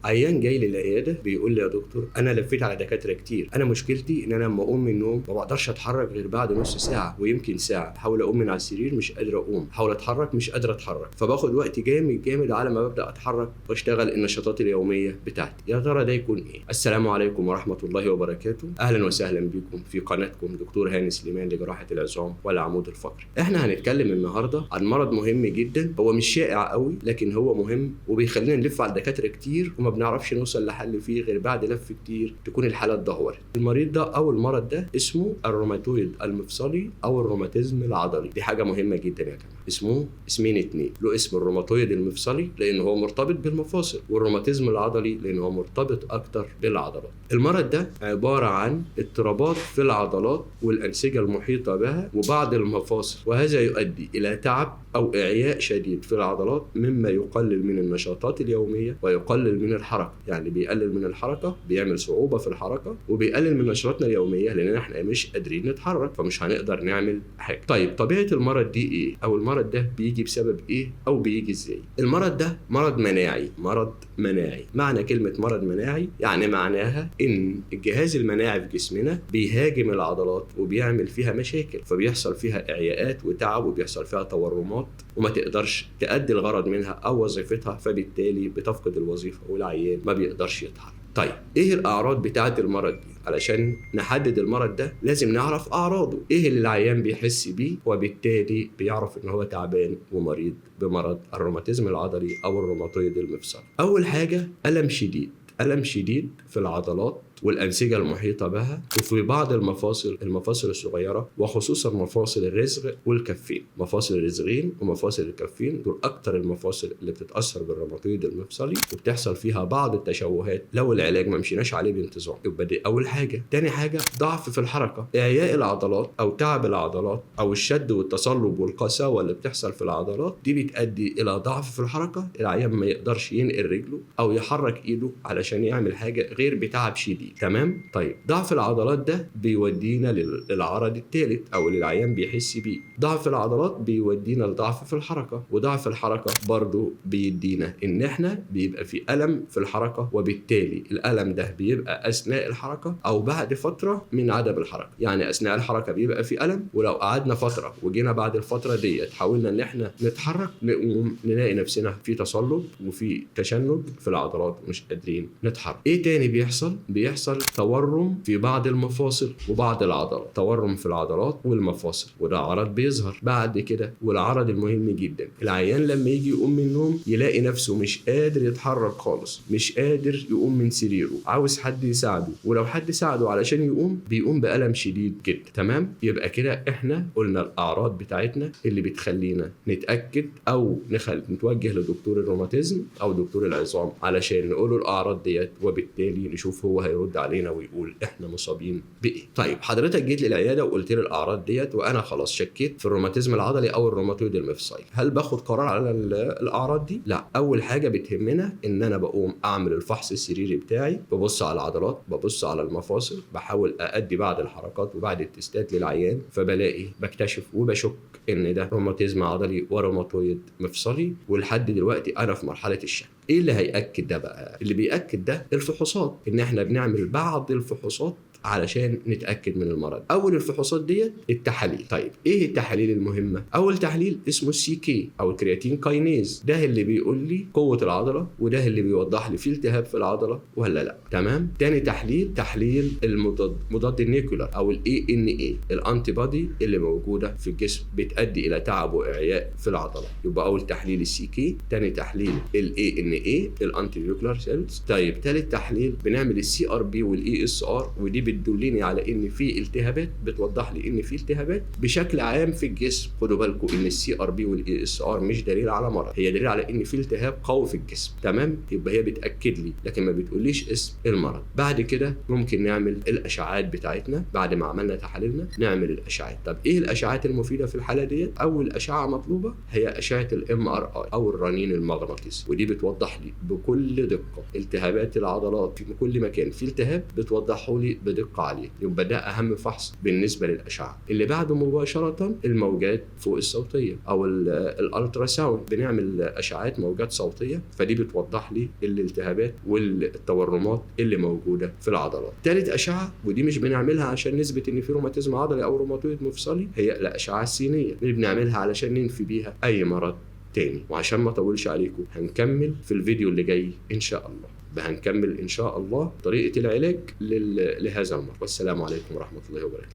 عيان جاي للعياده بيقول لي يا دكتور انا لفيت على دكاتره كتير، انا مشكلتي ان انا لما اقوم من النوم ما بقدرش اتحرك غير بعد نص ساعه ويمكن ساعه، بحاول اقوم من على السرير مش قادر اقوم، بحاول اتحرك مش قادر اتحرك، فباخد وقت جامد على ما ببدا اتحرك واشتغل النشاطات اليوميه بتاعتي. يا ترى ده يكون ايه؟ السلام عليكم ورحمه الله وبركاته، اهلا وسهلا بكم في قناتكم دكتور هاني سليمان لجراحه العظام والعمود الفقري. احنا هنتكلم النهارده عن مرض مهم جدا، هو مش شائع قوي لكن هو مهم وبيخلينا نلف على الدكاتره كتير وما بنعرفش نوصل لحل فيه غير بعد لف كتير تكون الحاله اتدهورت. المريض ده او المرض ده اسمه الروماتويد المفصلي او الروماتيزم العضلي. دي حاجه مهمه جدا يا جماعه. اسمه اسمين اتنين، له اسم الروماتويد المفصلي لان هو مرتبط بالمفاصل، والروماتيزم العضلي لان هو مرتبط اكتر بالعضلات. المرض ده عباره عن اضطرابات في العضلات والانسجه المحيطه بها وبعض المفاصل، وهذا يؤدي الى تعب او اعياء شديد في العضلات مما يقلل من النشاطات اليوميه ويقلل من الحركه. يعني بيقلل من الحركه، بيعمل صعوبه في الحركه وبيقلل من نشاطنا اليوميه لان احنا مش قادرين نتحرك فمش هنقدر نعمل حاجه. طيب طبيعه المرض دي ايه؟ او المرض ده بيجي بسبب ايه او بيجي ازاي؟ المرض ده مرض مناعي. مرض مناعي، معنى كلمه مرض مناعي يعني معناها ان الجهاز المناعي في جسمنا بيهاجم العضلات وبيعمل فيها مشاكل، فبيحصل فيها اعياءات وتعب وبيحصل فيها تورمات وما تقدرش تأدي الغرض منها او وظيفتها، فبالتالي بتفقد الوظيفه والعيان ما بيقدرش يتحرك. طيب ايه الاعراض بتاعه المرض دي؟ علشان نحدد المرض ده لازم نعرف اعراضه، ايه اللي العيان بيحس بيه، وبالتالي بيعرف ان هو تعبان ومريض بمرض الروماتيزم العضلي او الروماتويد المفصلي. اول حاجه الم شديد، الم شديد في العضلات والأنسجة المحيطة بها وفي بعض المفاصل الصغيرة، وخصوصا مفاصل الرزغ والكفين. مفاصل الرزغين ومفاصل الكفين دول أكتر المفاصل اللي بتتأثر بالروماتويد المفصلي وبتحصل فيها بعض التشوهات لو العلاج ما مشيناش عليه بانتظام. يبقى دي أول حاجة. تاني حاجة ضعف في الحركة، إعياء العضلات أو تعب العضلات أو الشد والتصلب والقساوة اللي بتحصل في العضلات دي بتؤدي إلى ضعف في الحركة. العيان ما يقدرش ينقل رجله أو يحرك إيده علشان يعمل حاجة غير بتعب شديد. تمام. طيب ضعف العضلات ده بيودينا للعرض الثالث او اللي العيان بيحس بيه. ضعف العضلات بيودينا لضعف في الحركه، وضعف الحركه برضو بيدينا ان احنا بيبقى في الم في الحركه، وبالتالي الالم ده بيبقى اثناء الحركه او بعد فتره من عدم الحركه. يعني اثناء الحركه بيبقى في الم، ولو قعدنا فتره وجينا بعد الفتره ديت حاولنا ان احنا نتحرك نقوم نلاقي نفسنا في تصلب وفي تشنج في العضلات ومش قادرين نتحرك. ايه تاني بيحصل تورم في بعض المفاصل وبعض العضلات، تورم في العضلات والمفاصل، وده عرض بيظهر بعد كده. والعرض المهم جدا، العيان لما يجي يقوم من النوم يلاقي نفسه مش قادر يتحرك خالص، مش قادر يقوم من سريره، عاوز حد يساعده، ولو حد ساعده علشان يقوم بيقوم بألم شديد جدا. تمام. يبقى كده احنا قلنا الأعراض بتاعتنا اللي بتخلينا نتأكد او نتوجه لدكتور الروماتيزم او دكتور العظام علشان نقوله الأعراض ديت، وبالتالي نشوف هو هيرد علينا ويقول احنا مصابين بايه. طيب حضرتك جيت لي العياده وقلت لي الاعراض ديت وانا خلاص شكيت في الروماتيزم العضلي او الروماتويد المفصلي، هل باخد قرار على الاعراض دي؟ لا. اول حاجه بتهمنا ان انا بقوم اعمل الفحص السريري بتاعي، ببص على العضلات، ببص على المفاصل، بحاول اادي بعض الحركات وبعض التستات للعيان، فبلاقي بكتشف وبشك ان ده روماتيزم عضلي وروماتويد مفصلي. ولحد دلوقتي انا في مرحله الشك. ايه اللي هيأكد ده بقى؟ اللي بيأكد ده الفحوصات، ان احنا بنعمل بعض الفحوصات علشان نتأكد من المرض. اول الفحوصات ديت التحاليل. طيب ايه التحاليل المهمة؟ اول تحليل اسمه السي كي او الكرياتين كاينيز، ده اللي بيقول لي قوة العضلة، وده اللي بيوضح لي في التهاب في العضلة ولا لا. تمام. تاني تحليل مضاد النيكولار او الاي ان اي، الانتي بودي اللي موجودة في الجسم بتؤدي الى تعب واعياء في العضلة. يبقى اول تحليل السي كي، تاني تحليل الاي ان اي الانتي نيكولار سيلز. طيب تالت تحليل بنعمل السي ار بي والاي اس ار، ودي بتدلني على ان في التهابات، بتوضح لي ان في التهابات بشكل عام في الجسم. خدوا بالكم ان السي ار بي والاي اس ار مش دليل على مرض، هي دليل على ان في التهاب قوي في الجسم. تمام. يبقى هي بتاكد لي لكن ما بتقوليش اسم المرض. بعد كده ممكن نعمل الاشعاعات بتاعتنا. بعد ما عملنا تحاليلنا نعمل الاشعاعات. طب ايه الاشعاعات المفيده في الحاله ديت؟ اول اشعه مطلوبه هي اشعه الام ار اي او الرنين المغناطيسي، ودي بتوضح لي بكل دقه التهابات العضلات في كل مكان في التهاب، بتوضحه لي بدقه عاليه، يبقى ده اهم فحص بالنسبه للاشعه. اللي بعده مباشره الموجات فوق الصوتيه او الالترا ساوند، بنعمل اشعات موجات صوتيه، فدي بتوضح لي الالتهابات والتورمات اللي موجوده في العضلات. ثالث اشعه، ودي مش بنعملها عشان نثبت ان في روماتيزم عضلي او روماتويد مفصلي، هي الاشعه السينيه اللي بنعملها علشان ننفي بيها اي مرض تاني. وعشان ما اطولش عليكم هنكمل في الفيديو اللي جاي ان شاء الله، هنكمل ان شاء الله طريقه العلاج لهذا المرض. والسلام عليكم ورحمه الله وبركاته.